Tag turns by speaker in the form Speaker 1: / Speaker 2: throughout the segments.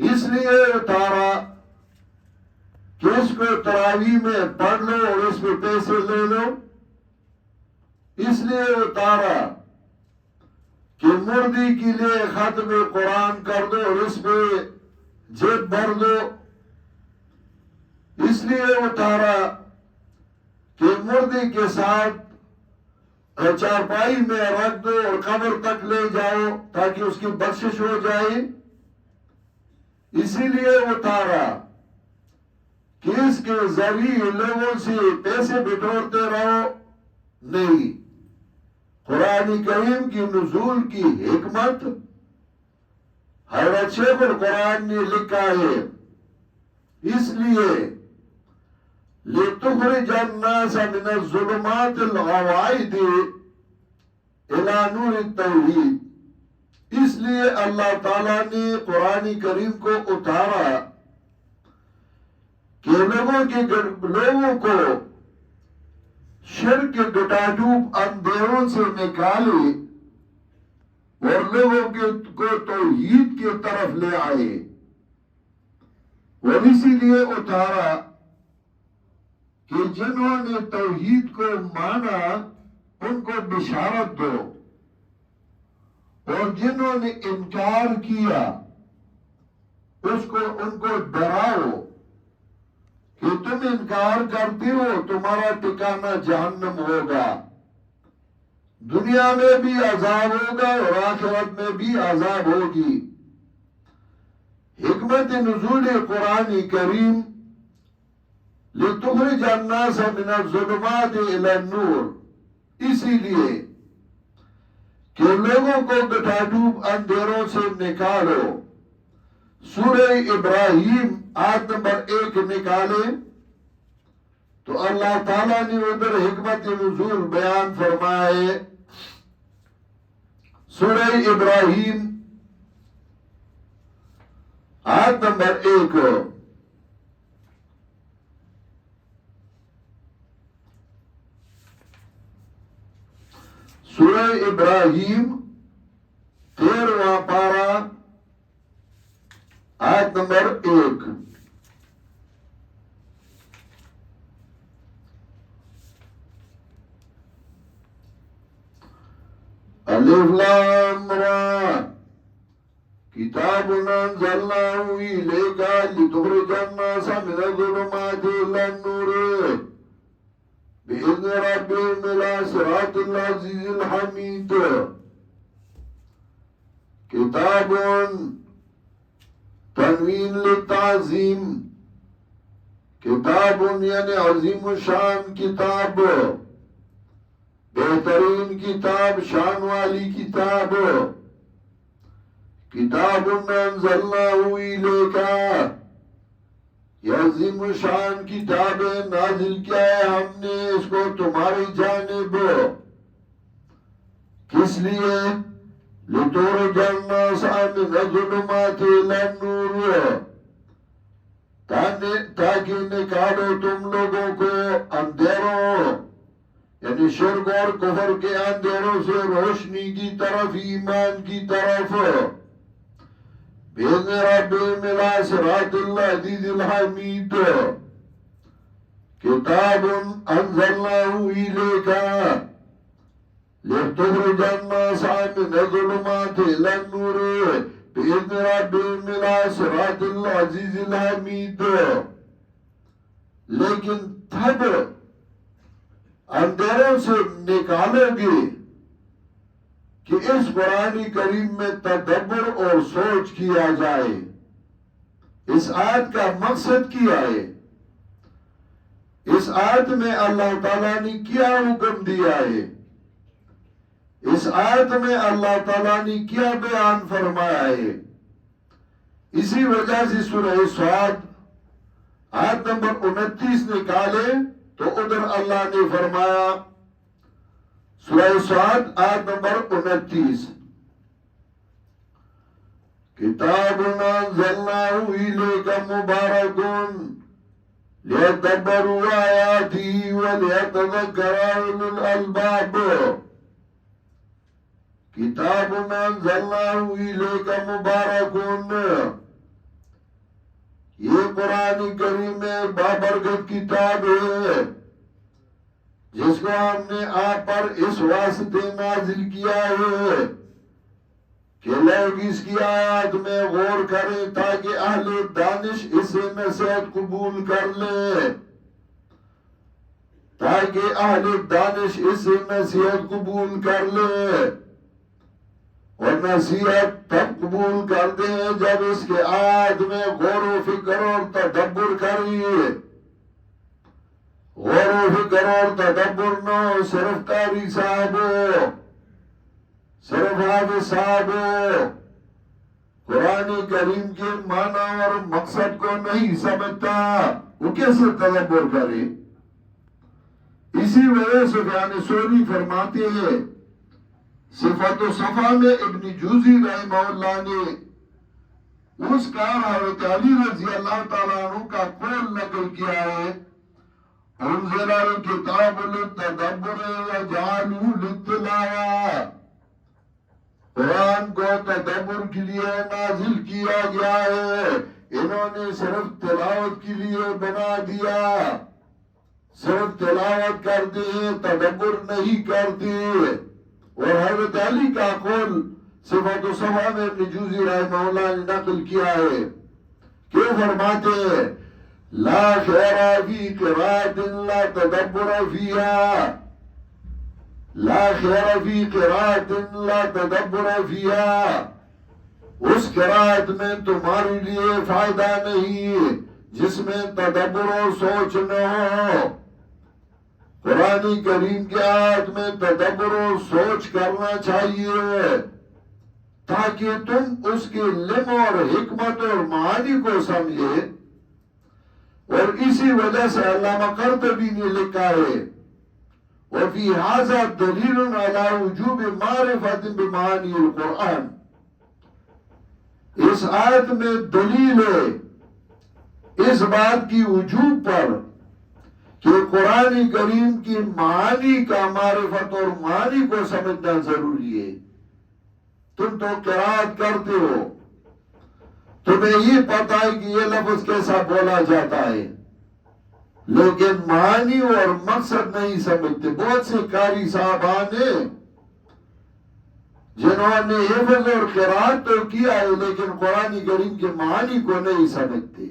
Speaker 1: اس لیے اتارا کہ اس کو تراویح میں پڑھ لو اور اس پہ پیسے لے لو. اس لیے اتارا کہ مردی کے لیے ختم قرآن کر دو اور اس پہ جیب بھر دو. اس لیے اتارا کہ مردی کے ساتھ چارپائی میں رکھ دو اور قبر تک لے جاؤ تاکہ اس کی بخشش ہو جائے. اسی لیے اتارا کہ اس کے ذریعے لوگوں سے پیسے بٹورتے رہو. نہیں، قرآن کریم کی نزول کی حکمت حضرت شیخ القرآن نے لکھا ہے. اس لیے لِتُخْرِجَ النَّاسَ مِنَ الظُّلُمَاتِ الْغَوَائِدِ إِلَى نُورِ التَّوْحِيدِ. اس لیے اللہ تعالیٰ نے قرآن کریم کو اتارا کہ لوگوں کو شرک کے گٹاڈوب اندھیروں سے نکالے اور لوگوں کو توحید کی طرف لے آئے. اور اسی لیے اتارا کہ جنہوں نے توحید کو مانا ان کو بشارت دو اور جنہوں نے انکار کیا ان کو ڈراؤ کہ تم انکار کرتے ہو تمہارا ٹھکانہ جہنم ہوگا. دنیا میں بھی عذاب ہوگا اور آخرت میں بھی عذاب ہوگی. حکمت نزول قرآن کریم لِتُخْرِجَ النَّاسَ مِنَ الظُّلُمَاتِ إِلَى النُّورِ. اسی لیے کہ لوگوں کو گٹاڈوب اندھیروں سے نکالو. سورہ ابراہیم آیت نمبر 1 نکالے تو اللہ تعالیٰ نے ادھر حکمت نزول بیان فرمائے. سورہ ابراہیم آیت نمبر 1. سورہ ابراہیم 13واں پارہ آیت نمبر 1. الف لام را کتاب انزلناه الیک لتخرج الناس من الظلمات الى النور بإذن ربهم إلى صراط العزيز الحميد. کتاب تنوین للتعظیم، کتاب یعنی عظیم الشان کتاب، بہترین کتاب، شان والی کتاب. کتاب انزلناه الیک، یہ عظیم شان کتاب ہے، نازل کیا ہے ہم نے اس کو تمہاری جانب. کس لیے؟ لِتُخْرِجَ النَّاسَ مِنَ الظُّلُمَاتِ إِلَى النُّورِ، تاکہ نکالو تم لوگوں کو اندھیروں یعنی شرک اور کفر کے اندھیروں سے روشنی کی طرف، ایمان کی طرف. بِإِذْنِ رَبِّهِمْ إِلَى صِرَاطِ الْعَزِيزِ الْحَمِيدِ. کتاب انزلناه إِلَيْكَ لِتُخْرِجَ النَّاسَ مِنَ الظُّلُمَاتِ إِلَى النُّورِ بِإِذْنِ رَبِّهِمْ إِلَى صِرَاطِ الْعَزِيزِ الْحَمِيدِ. لیکن تب اندھیروں سے نکالو گے کہ اس قرآن کریم میں تدبر اور سوچ کیا جائے. اس آیت کا مقصد کیا ہے؟ اس آیت میں اللہ تعالیٰ نے کیا حکم دیا ہے؟ اس آیت میں اللہ تعالیٰ نے کیا بیان فرمایا ہے؟ اسی وجہ سے سورہ صاد آیت نمبر 29 نکالے تو ادھر اللہ نے فرمایا، سورہ صاد آیت نمبر 29، کتاب انزلناه الیک مبارک لیدبروا آیاتہ ولیتذکر اولو الالباب. کتاب انزلناه الیک مبارک، یہ قرآن کریم میں بابرکت کتاب ہے جس کو ہم نے آپ پر اس واسطے نازل کیا ہے کہ لوگ اس کی آیات میں غور کریں تاکہ اہل دانش اسے نصیحت قبول کر لیں، تاکہ اہل دانش اسے نصیحت قبول کر لیں، اور نصیحت تب قبول کرتے ہیں جب اس کے آیات میں غور و فکر اور تدبر کریے۔ غور و فکر اور تدبر نہ ہو، صرف قاری صاحب ہو، صرف حافظ صاحب ہو، قرآن کریم کے معنی اور مقصد کو نہیں سمجھتا، وہ کیسے تدبر کرے؟ اسی وجہ سفیان ثوری فرماتے ہیں، صفت و صفا میں ابن جوزی رحمہ اللہ نے اس کا حضرت علی رضی اللہ تعالیٰ عنہ کا قول نقل کیا ہے، انزل الکتاب للتدبر وجعلہ للتلاوہ، قرآن کو تدبر کے لیے نازل کیا گیا ہے، انہوں نے صرف تلاوت کے لیے بنا دیا، صرف تلاوت کرتے ہیں، تدبر نہیں کرتے۔ اور حضرت علی کا قول صفت و صفا میں ابن جوزی رحمہ اللہ نے نقل کیا ہے، کیوں فرماتے ہیں لا خیر فی قراءۃ لا تدبر فیہا، لا خیر فی قراءۃ لا تدبر فیہا، اس قراءت میں تمہارے لیے فائدہ نہیں جس میں تدبر اور سوچ نہ ہو۔ قرآن کریم کی آیت میں تدبر اور سوچ کرنا چاہیے تاکہ تم اس کے علم اور حکمت اور معانی کو سمجھے، اور اسی وجہ سے علامہ قرطبی نے لکھا ہے وفی ھذا دلیل علی وجوب معرفت بمعانی القرآن، اس آیت میں دلیل ہے اس بات کی وجوب پر کہ قرآن کریم کی معانی کا معرفت اور معانی کو سمجھنا ضروری ہے۔ تم تو قرات کرتے ہو، تمہیں یہ پتا ہے کہ یہ لفظ کیسا بولا جاتا ہے، لیکن معانی اور مقصد نہیں سمجھتے۔ بہت سے قاری صاحبان ہیں جنہوں نے حفظ اور قرات تو کیا ہے لیکن قرآن کریم کے معانی کو نہیں سمجھتے،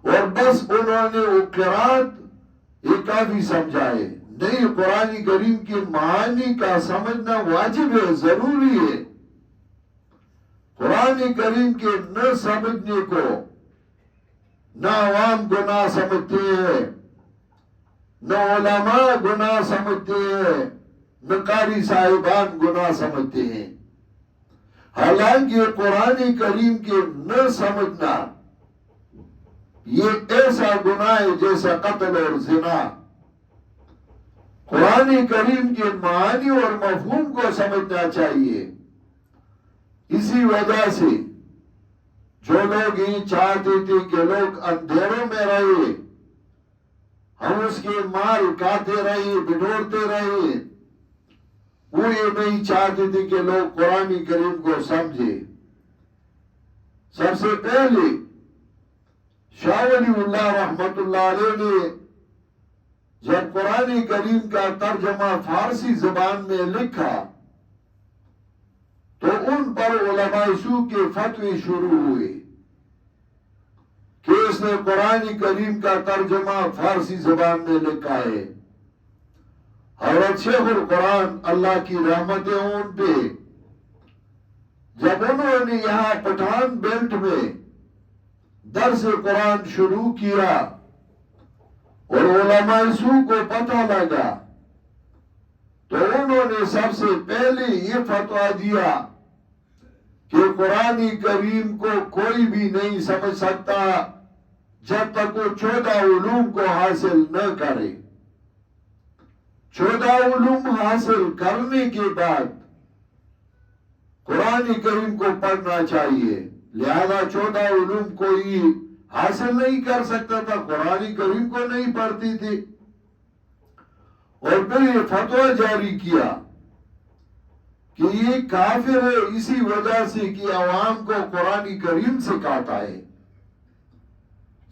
Speaker 1: اور بس انہوں نے وہ قرات یہ کافی سمجھائے۔ نہیں، قرآن کریم کی معانی کا سمجھنا واجب ہے، ضروری ہے۔ قرآن کریم کے نہ سمجھنے کو نہ عوام گناہ سمجھتے ہیں، نہ علماء گناہ سمجھتے ہیں، نہ قاری صاحبان گناہ سمجھتے ہیں۔ حالانکہ قرآن کریم کے نہ سمجھنا یہ ایسا گناہ ہے جیسا قتل اور زنا۔ قرآن کریم کے معانی اور مفہوم کو سمجھنا چاہیے۔ اسی وجہ سے جو لوگ یہ چاہتے تھے کہ لوگ اندھیروں میں رہے، ہم اس کے مال کھاتے رہے، بٹورتے رہے، وہ یہ نہیں چاہتے تھے کہ لوگ قرآن کریم کو سمجھے۔ سب سے پہلے شاہ ولی اللہ رحمت اللہ علیہ نے جب قرآن کریم کا ترجمہ فارسی زبان میں لکھا تو ان پر علماء سو کے فتوی شروع ہوئے کہ اس نے قرآن کریم کا ترجمہ فارسی زبان میں لکھا ہے۔ حضرت شیخ القرآن اللہ کی رحمتیں ان پہ، جب انہوں نے یہاں پٹھان بیلٹ میں درس قرآن شروع کیا اور علماء سو کو پتہ لگا تو انہوں نے سب سے پہلے یہ فتویٰ دیا کہ قرآن کریم کو کوئی بھی نہیں سمجھ سکتا جب تک وہ 14 علوم کو حاصل نہ کرے۔ 14 علوم حاصل کرنے کے بعد قرآن کریم کو پڑھنا چاہیے، لہذا 14 علوم کوئی حاصل نہیں کر سکتا تھا، قرآن کریم کو نہیں پڑھتی تھی۔ اور پھر یہ فتویٰ جاری کیا کہ یہ کافر ہے اسی وجہ سے کہ عوام کو قرآن کریم سکھاتا ہے۔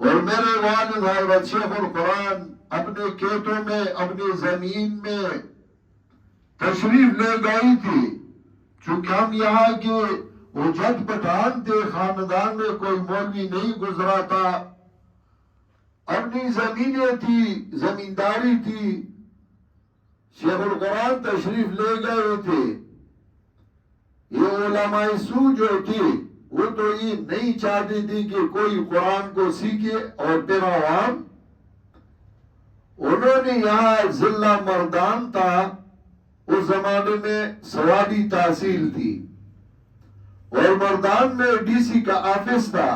Speaker 1: اور میرے والد حضرت شیخ القرآن اپنے کھیتوں میں اپنی زمین میں تشریف لے گئی تھی. چونکہ ہم یہاں کے اجت پٹھان تھے، خاندان میں کوئی مولوی نہیں گزرا تھا، اپنی زمینیں تھی، زمینداری تھی. شیخ القرآن تشریف لے گئے تھے. یہ علماء سو جو تھی وہ تو یہ نہیں چاہتی تھی کہ کوئی قرآن کو سیکھے اور پھر عوام. انہوں نے یہاں ضلع مردان تھا، اس زمانے میں ثوابی تحصیل تھی، اور مردان میں ڈی سی کا آفس تھا.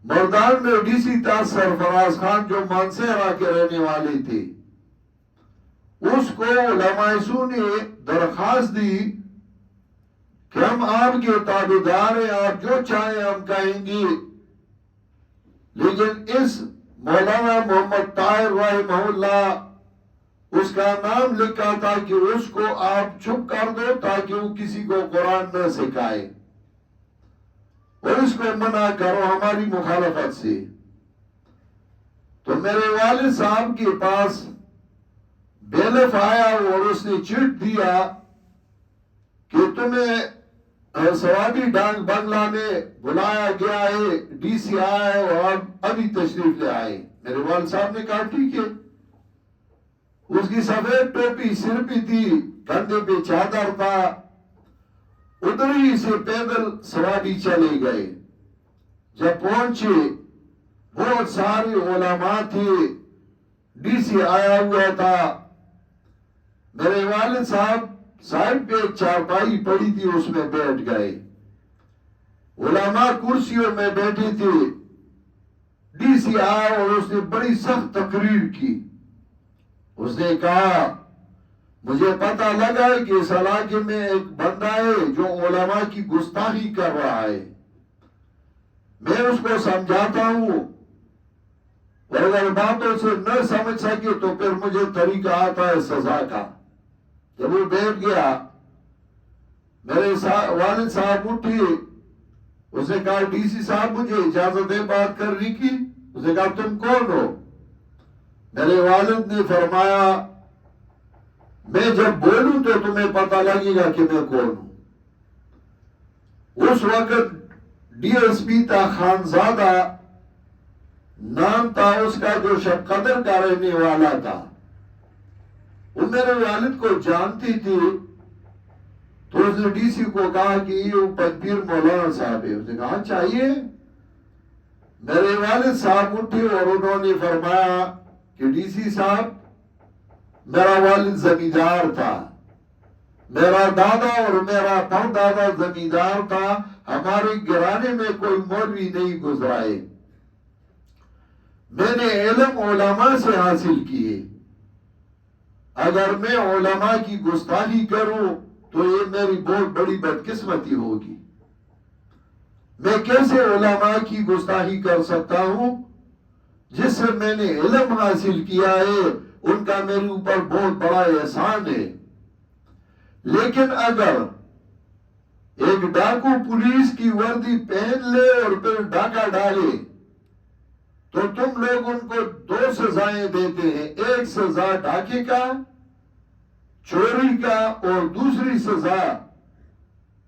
Speaker 1: مردان میں ڈی سی تھا سرفراز خان جو مانسہرہ کے رہنے والے تھے. اس کو علماء سو نے درخواست دی کہ ہم آپ کے تابعدار ہیں، آپ جو چاہیں ہم کہیں گے، لیکن اس مولانا محمد طاہر رحمہ اللہ اس کا نام لکھا تھا کہ اس کو آپ چپ کر دو تاکہ وہ کسی کو قرآن نہ سکھائے، اور اس کو منع کرو ہماری مخالفت سے. تو میرے والد صاحب کے پاس بیلف آیا اور اس نے چٹ دیا کہ تمہیں ثوابی ڈانگ بنگلہ میں بلایا گیا ہے، ڈی سی آیا ہے اور ابھی تشریف لے آئے. میرے والد صاحب نے کہا ٹھیک ہے. اس کی سفید ٹوپی سر پہ تھی، کندھے پہ چادر تھا، ادھر ہی سے پیدل ثوابی چلے گئے. جب پہنچے بہت سارے علماء تھے، ڈی سی آیا ہوا تھا. میرے والد صاحب سائڈ پہ ایک چارپائی پڑی تھی، اس میں بیٹھ گئے. علماء کرسیوں میں بیٹھے تھے. ڈی سی آیا اور اس نے بڑی سخت تقریر کی. اس نے کہا مجھے پتہ لگا ہے کہ اس علاقے میں ایک بندہ ہے جو علماء کی گستاخی کر رہا ہے. میں اس کو سمجھاتا ہوں، اور اگر باتوں سے نہ سمجھ سکے تو پھر مجھے طریقہ آتا ہے سزا کا. جب وہ بیٹھ گیا، میرے والد صاحب اٹھے. اس نے کہا ڈی سی صاحب مجھے اجازت ہے بات کرنے کی. اس نے کہا تم کون ہو؟ میرے والد نے فرمایا میں جب بولوں تو تمہیں پتہ لگے گا کہ میں کون ہوں. اس وقت ڈی ایس پی تھا خانزادہ نام تھا اس کا، جو شب قدر کا رہنے والا تھا. وہ میرے والد کو جانتی تھی. تو اس نے ڈی سی کو کہا کہ یہ پیر مولانا صاحب ہے. اس نے کہا چاہیے. میرے والد صاحب اٹھے اور انہوں نے فرمایا کہ ڈی سی صاحب میرا والد زمیندار تھا، میرا دادا اور میرا پردادا زمیندار تھا، ہمارے گھرانے میں کوئی مولوی نہیں گزرائے. میں نے علم علماء سے حاصل کیے. اگر میں علماء کی گستاخی کروں تو یہ میری بہت بڑی بدقسمتی ہوگی. میں کیسے علماء کی گستاخی کر سکتا ہوں؟ جس سے میں نے علم حاصل کیا ہے ان کا میرے اوپر بہت بڑا احسان ہے. لیکن اگر ایک ڈاکو پولیس کی وردی پہن لے اور پھر ڈاکہ ڈالے تو تم لوگ ان کو 2 سزائیں دیتے ہیں. ایک سزا ڈاکے کا، چوری کا، اور دوسری سزا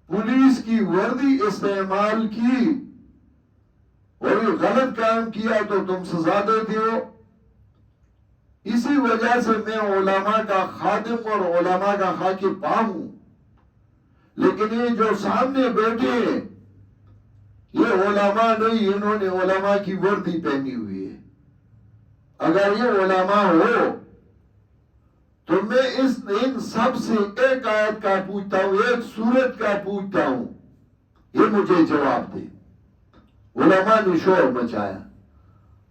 Speaker 1: پولیس کی وردی استعمال کی اور یہ غلط کام کیا تو تم سزا دیتے ہو. اسی وجہ سے میں علماء کا خادم اور علماء کا خاکی پا ہوں. لیکن یہ جو سامنے بیٹھے ہیں یہ علماء نہیں، انہوں نے علماء کی وردی پہنی ہوئی ہے. اگر یہ علماء ہو تو میں ان سب سے ایک آیت کا پوچھتا ہوں، ایک سورت کا پوچھتا ہوں، یہ مجھے جواب دے. علماء نے شور مچایا.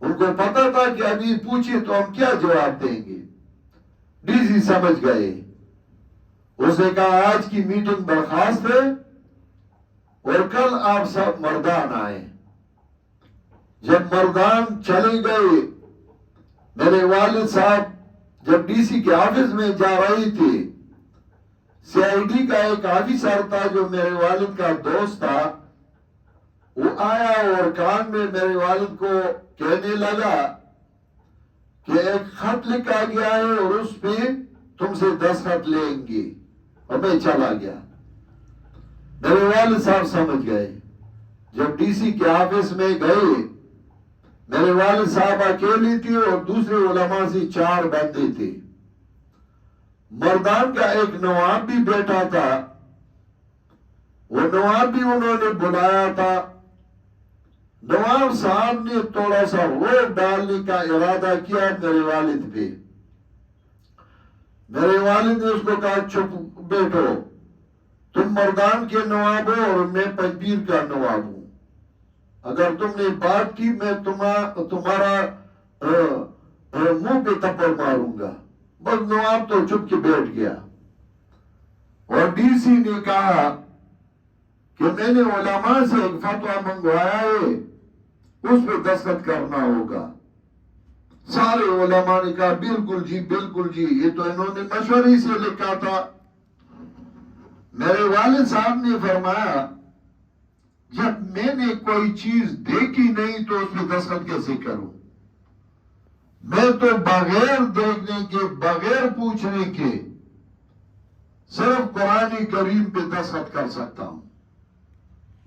Speaker 1: ان کو پتا تھا کہ ابھی پوچھے تو ہم کیا جواب دیں گے. ڈی سی سمجھ گئے. اس نے کہا آج کی میٹنگ برخاست ہے اور کل آپ سب مردان آئے. جب مردان چلے گئے، میرے والد صاحب جب ڈی سی کے آفس میں جا رہے تھے CID کا ایک آفیسر تھا جو میرے والد کا دوست تھا، وہ آیا اور کان میں میرے والد کو کہنے لگا کہ ایک خط لکھا گیا ہے اور اس پہ تم سے دستخط لیں گے، اور میں چلا گیا۔ میرے والد صاحب سمجھ گئے۔ جب ڈی سی کے آفس میں گئے، میرے والد صاحب اکیلی تھی اور دوسرے علماء سے 4 بندے تھے۔ مردان کا ایک نواب بھی بیٹھا تھا، وہ نواب بھی انہوں نے بلایا تھا۔ نواب صاحب نے تھوڑا سا روک ڈالنے کا ارادہ کیا میرے والد پہ۔ میرے والد نے اس کو کہا چپ بیٹھو، تم مردان کے نواب ہو اور میں پنجبیر کا نواب ہوں، اگر تم نے بات کی میں تمہارا منہ پہ تھپڑ ماروں گا۔ بس نواب تو چپ کے بیٹھ گیا، اور ڈی سی نے کہا کہ میں نے علماء سے ایک فتویٰ منگوایا ہے، اس پہ دستخط کرنا ہوگا۔ سارے علماء نے کہا بالکل جی بالکل جی، یہ تو انہوں نے مشورے سے لکھا تھا۔ میرے والد صاحب نے فرمایا جب میں نے کوئی چیز دیکھی نہیں تو اس پہ دستخط کیسے کروں؟ میں تو بغیر دیکھنے کے، بغیر پوچھنے کے صرف قرآن کریم پہ دستخط کر سکتا ہوں،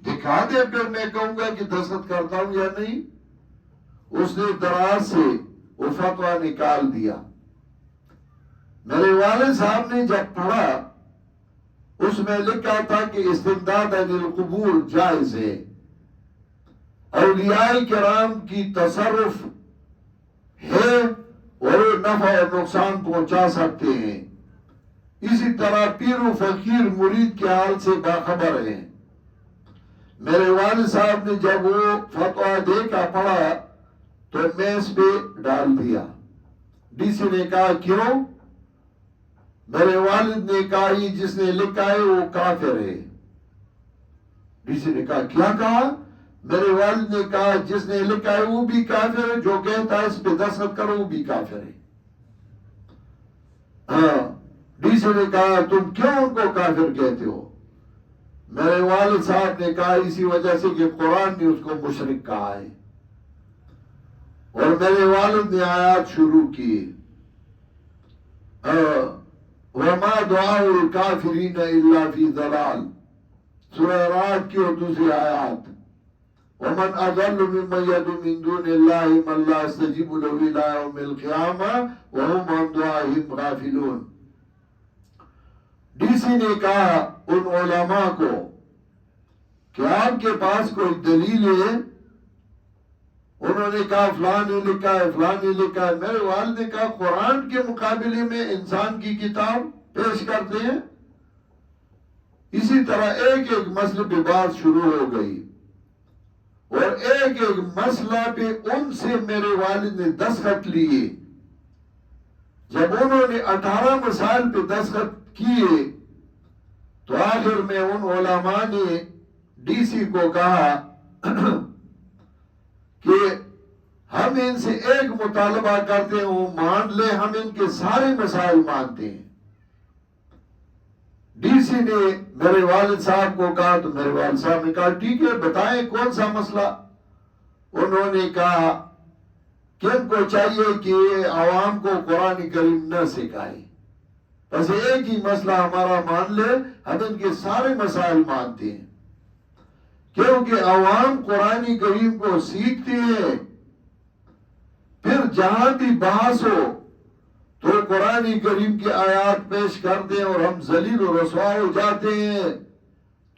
Speaker 1: دکھا دے پھر میں کہوں گا کہ دستخط کرتا ہوں یا نہیں۔ اس نے دراز سے وہ فتویٰ نکال دیا۔ میرے والد صاحب نے جب پڑھا، اس میں لکھا تھا کہ استمداد عن القبور جائز ہے، اولیاء کرام کی تصرف ہے اور نفع اور نقصان پہنچا سکتے ہیں، اسی طرح پیر و فقیر مرید کے حال سے باخبر ہیں۔ میرے والد صاحب نے جب وہ فتویٰ دیکھا پڑھا تو میز پہ ڈال دیا۔ ڈی سی نے کہا کیوں؟ میرے والد نے کہا یہ جس نے لکھا ہے وہ کافر ہے۔ ڈی سی نے کہا کیا کہا؟ میرے والد نے کہا جس نے لکھا ہے وہ بھی کافر ہے، جو کہتا ہے اس پہ دستخط کرو وہ بھی کافر ہے۔ ہاں، ڈی سی نے کہا تم کیوں ان کو کافر کہتے ہو؟ میرے والد صاحب نے کہا اسی وجہ سے کہ قرآن نے اس کو مشرک کہا ہے، اور میرے والد نے آیات شروع کی، وَمَا دُعَاءُ الْكَافِرِينَ إِلَّا فِي ضَلَالٍ، سورہ رعد کی اور دوسری آیات، وَمَنْ أَضَلُّ مِمَّنْ يَدْعُو مِن دُونِ اللَّهِ مَن لَّا يَسْتَجِيبُ لَهُ إِلَىٰ يَوْمِ الْقِيَامَةِ وَهُمْ عَن دُعَائِهِمْ غَافِلُونَ۔ ڈی سی نے کہا ان علماء کو کہ آپ کے پاس کوئی دلیل ہے؟ انہوں نے کہا فلاں نے لکھا ہے، فلاں نے لکھا ہے۔ میرے والد نے کہا قرآن کے مقابلے میں انسان کی کتاب پیش کرتے ہیں؟ اسی طرح ایک ایک مسئلے پہ بات شروع ہو گئی، اور ایک ایک مسئلہ پہ ان سے میرے والد نے دستخط لیے۔ جب انہوں نے 18 مسائل پہ دستخط کیے تو آخر میں ان علماء نے ڈی سی کو کہا کہ ہم ان سے ایک مطالبہ کرتے ہیں وہ مان لے، ہم ان کے سارے مسائل مانتے ہیں۔ ڈی سی نے میرے والد صاحب کو کہا تو میرے والد صاحب نے کہا ٹھیک ہے بتائیں کون سا مسئلہ۔ انہوں نے کہا کہ ان کو چاہیے کہ عوام کو قرآن کریم نہ سکھائے، بس ایک ہی مسئلہ ہمارا مان لے، ہم ان کے سارے مسائل مانتے ہیں، کیونکہ عوام قرآن کریم کو سیکھتے ہیں، پھر جہاں بھی بحث ہو تو قرآن کریم کی آیات پیش کرتے ہیں اور ہم ذلیل و رسوا ہو جاتے ہیں،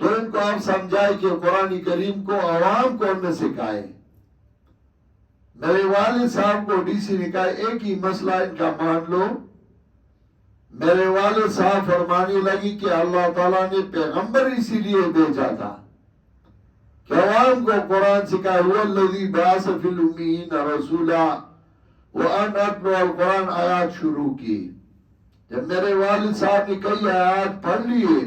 Speaker 1: تو ان کو آپ سمجھائے کہ قرآن کریم کو عوام کو نہ سکھائے۔ میرے والد صاحب کو ڈی سی نے کہا ایک ہی مسئلہ ان کا مان لو۔ میرے والد صاحب فرمانے لگی کہ اللہ تعالیٰ نے پیغمبر اسی لیے بھیجا تھا کہ عوام کو قرآن سکھائے، هو الذی بعث فی الامیین رسولا وان اتلو القرآن، آیات شروع کی۔ جب میرے والد صاحب نے کئی آیات پڑھ لیے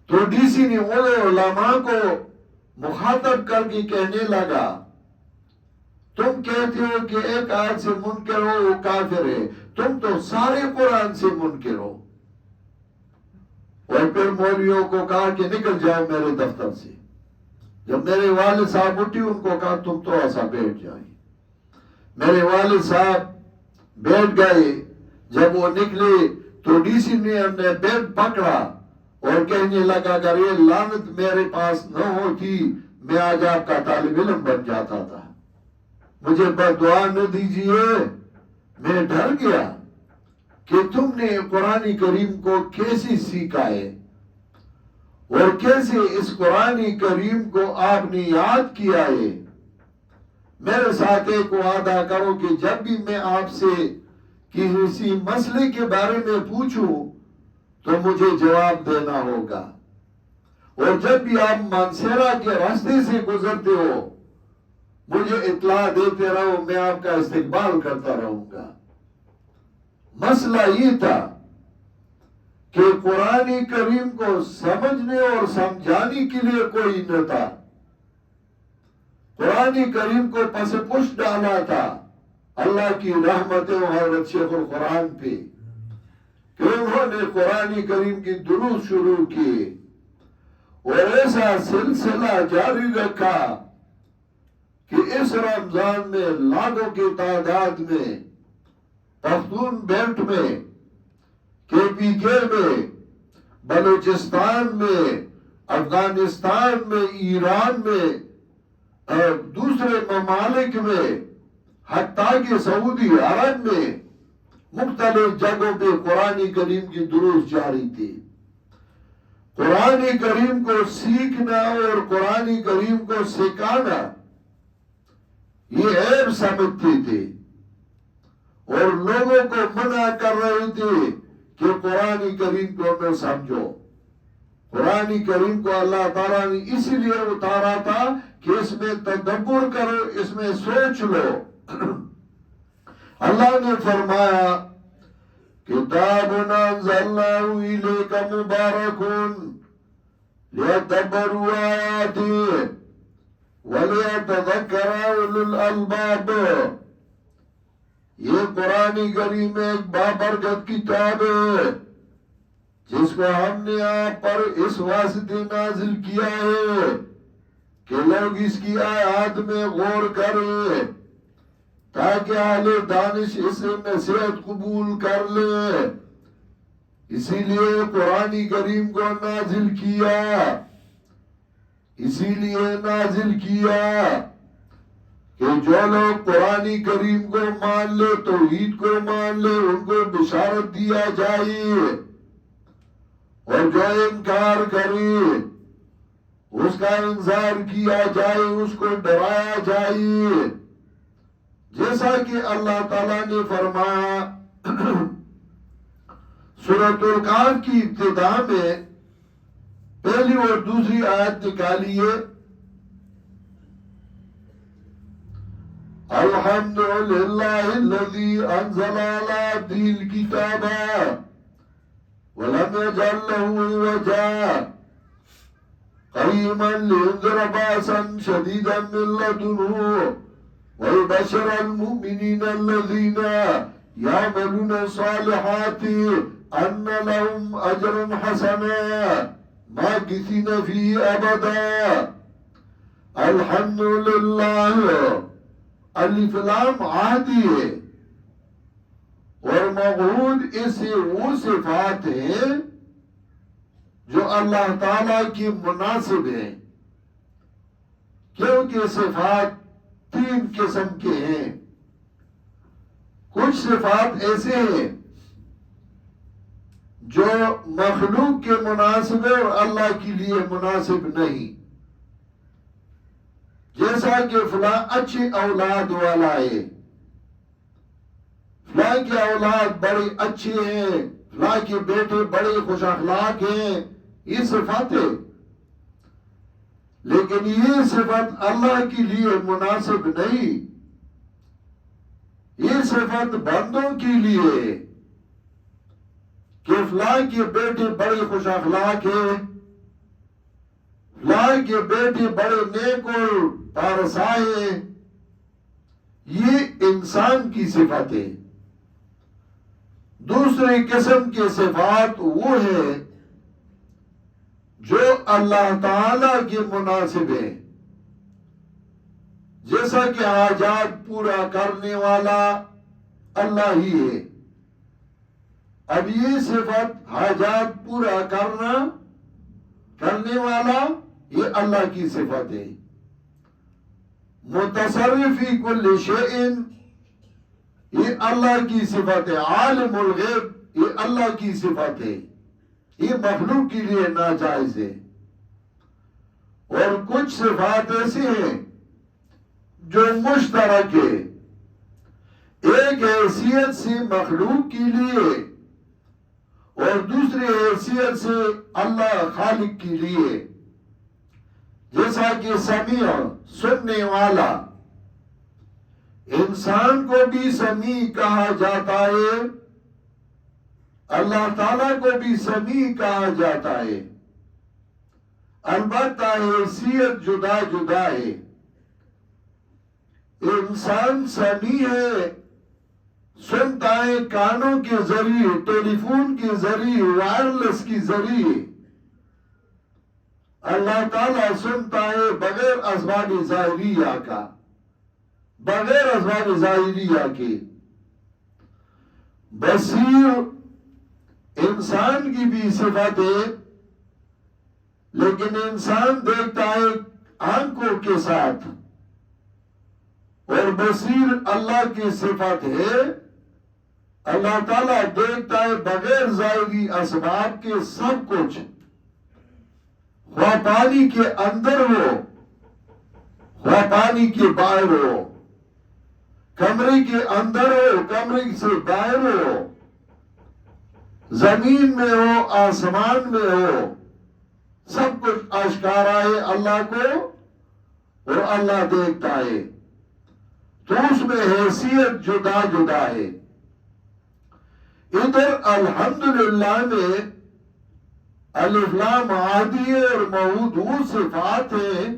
Speaker 1: تو ڈی سی نے ان علماء کو مخاطب کر کے کہنے لگا تم کہتے ہو کہ ایک آیت سے منکر ہو وہ کافر ہے، تم تو سارے قرآن سے منکر ہو۔ اور پھر مولویوں کو کہا کہ نکل جاؤ میرے دفتر سے. جب میرے والد صاحب اٹھی ان کو کہا تم تھوڑا سا بیٹھ جائیں. میرے والد صاحب بیٹھ گئے. جب وہ نکلے تو ڈی سی نے بیٹ پکڑا اور کہنے لگا اگر یہ لعنت میرے پاس نہ ہوتی میں آج آپ کا طالب علم بن جاتا تھا. مجھے بددعا نہ دیجیے. میں ڈر گیا کہ تم نے قرآن کریم کو کیسے سیکھا ہے اور کیسے اس قرآن کریم کو آپ نے یاد کیا ہے. میرے ساتھ ایک وعدہ کرو کہ جب بھی میں آپ سے کسی مسئلے کے بارے میں پوچھوں تو مجھے جواب دینا ہوگا. اور جب بھی آپ مانسیرا کے راستے سے گزرتے ہو مجھے اطلاع دیتے رہو. میں آپ کا استقبال کرتا رہوں گا. مسئلہ یہ تھا کہ قرآن کریم کو سمجھنے اور سمجھانے کے لیے کوئی نہ تھا. قرآن کریم کو پس پش ڈالا تھا اللہ کی رحمتیں حضرت شیخ القرآن پہ کہ انہوں نے قرآن کریم کی دروس شروع کی اور ایسا سلسلہ جاری رکھا کہ اس رمضان میں لاکھوں کی تعداد میں پختون بیلٹ میں کے پی کے میں بلوچستان میں افغانستان میں ایران میں اور دوسرے ممالک میں حتیٰ کہ سعودی عرب میں مختلف جگہوں پہ قرآن کریم کی دروس جاری تھی. قرآن کریم کو سیکھنا اور قرآن کریم کو سکھانا یہ عیب سمجھتے تھے اور لوگوں کو منع کر رہے تھے کہ قرآن کریم کو نہ سمجھو. قرآن کریم کو اللہ تعالیٰ نے اسی لیے اتارا تھا کہ اس میں تدبر کرو, اس میں سوچ لو. اللہ نے فرمایا کتاب انزلناہ الیک مبارک لیدبروا آیاتہ ولیتذکر اولو الالباب. یہ قرآن کریم ایک بابرکت کتاب ہے جس کو ہم نے آپ پر اس واسطے نازل کیا ہے کہ لوگ اس کی آیات میں غور کریں تاکہ اہل دانش اس سے نصیحت قبول کر لیں. اسی لیے قرآن کریم کو نازل کیا, اسی لیے نازل کیا کہ جو لوگ قرآن کریم کو مان لے, توحید کو مان لے, ان کو بشارت دیا جائے اور جو انکار کرے اس کا انذار کیا جائے, اس کو ڈرایا جائے. جیسا کہ اللہ تعالیٰ نے فرمایا سورۃ الکہف کی ابتدا میں پہلی اور دوسری آیت نکالیے. الحمدللہ الذی انزل علی عبدہ الکتاب ولم يجعل له عوجا قیما لینذر باسا شدیدا من لدنہ ويبشر المؤمنين الذين يعملون الصالحات أن لهم أجرا حسنا ماكثين فيه أبدا. الحمد للہ الف لام عہدی ہے اور موعود اسے وہ صفات ہیں جو اللہ تعالیٰ کی مناسب ہیں, کیونکہ صفات تین قسم کے ہیں. کچھ صفات ایسے ہیں جو مخلوق کے مناسب ہے اور اللہ کے لیے مناسب نہیں. جیسا کہ فلاں اچھی اولاد والا ہے, فلاں کی اولاد بڑی اچھی ہیں, فلاں کے بیٹے بڑے خوش اخلاق ہیں, یہ صفات ہے. لیکن یہ صفت اللہ کے لیے مناسب نہیں. یہ صفت بندوں کے لیے کہ فلاں کے بیٹے بڑے خوش اخلاق ہیں, فلاں کے بیٹے بڑے نیک اور پارسائی ہیں, یہ انسان کی صفت ہے. دوسری قسم کے صفات وہ ہے جو اللہ تعالی کے مناسب ہے، جیسا کہ حاجات پورا کرنے والا اللہ ہی ہے۔ اب یہ صفت حاجات پورا کرنے والا یہ اللہ کی صفت ہے۔ متصرف فی کل شیء یہ اللہ کی صفت ہے۔ عالم الغیب یہ اللہ کی صفت ہے، یہ مخلوق کے لیے ناجائز ہے۔ اور کچھ صفات ایسی ہیں جو مشترک ہے، ایک حیثیت سے مخلوق کے لیے اور دوسری حیثیت سے اللہ خالق کے لیے، جیسا کہ سمیع سننے والا، انسان کو بھی سمیع کہا جاتا ہے، اللہ تعالیٰ کو بھی سمیع کہا جاتا ہے، البتہ حیثیت جدا جدا ہے۔ انسان سمیع ہے، سنتا ہے کانوں کے ذریعے، ٹیلی فون کے ذریعے، وائرلیس کے ذریعے۔ اللہ تعالیٰ سنتا ہے بغیر اسباب ظاہریہ کا، بغیر اسباب ظاہریہ کے۔ بصیر انسان کی بھی صفت ہے، لیکن انسان دیکھتا ہے آنکھوں کے ساتھ، اور بصیر اللہ کی صفت ہے۔ اللہ تعالیٰ دیکھتا ہے بغیر ظاہری اسباب کے سب کچھ، خواہ پانی کے اندر ہو خواہ پانی کے باہر ہو، کمرے کے اندر ہو کمرے سے باہر ہو، زمین میں ہو آسمان میں ہو، سب کچھ آشکارا ہے اللہ کو، اور اللہ دیکھتا ہے۔ تو اس میں حیثیت جدا جدا ہے۔ ادھر الحمدللہ میں الف لام عادی اور موعود وہ صفات ہیں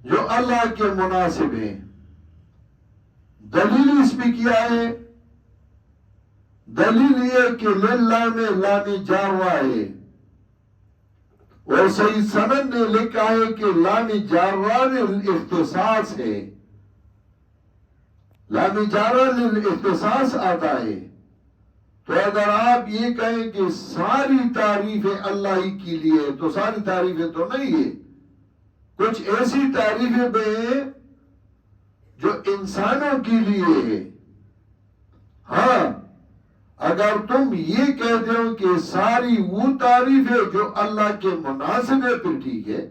Speaker 1: جو اللہ کے مناسب ہیں۔ دلیل اس پہ کیا ہے؟ دلیل یہ کہ للہ میں لام جاروا ہے، اور سید سند نے لکھا ہے کہ لام جاروا للاختصاص ہے، لام جاروا للاختصاص آتا ہے۔ تو اگر آپ یہ کہیں کہ ساری تعریفیں اللہ ہی کے لیے، تو ساری تعریفیں تو نہیں ہے، کچھ ایسی تعریفیں بھی ہیں جو انسانوں کے لیے ہے۔ ہاں اگر تم یہ کہتے ہو کہ ساری وہ تعریفیں جو اللہ کے مناسب ہے، پھر ٹھیک ہے،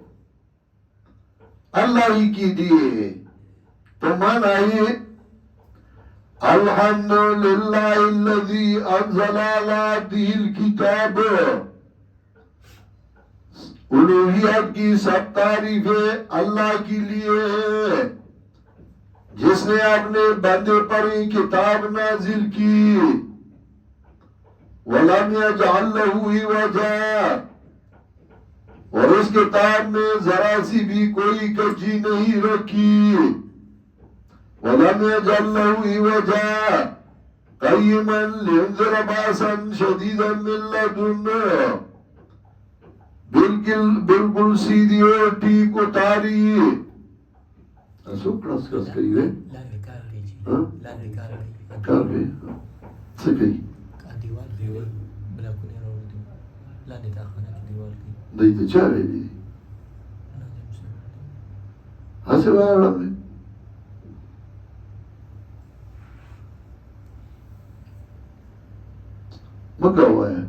Speaker 1: اللہ ہی کی دیے ہے، تو مانا یہ الحمدللہ الذی انزل علی عبدہ الکتاب، الوہیت کی سب تعریفیں اللہ کے لیے ہے جس نے اپنے بندے پر ہی کتاب نازل کی۔ وَلَمْ يَجْعَلْ لَهُ عِوَجًا، اور اس کتاب میں ذرا سی بھی کوئی کجی نہیں رکھی۔ وَلَمْ يَجْعَلْ لَهُ عِوَجًا قَيِّمًا لِيُنذِرَ بَأْسًا شَدِيدًا مِّن لَّدُنْهُ، بالکل سیدھی اور ٹھیک اتاری۔ ایسو کلاس کلاس کریے کار بھی سکئی دیتے چاہے دی ہاسے بارا میں مکہ ہوا ہے۔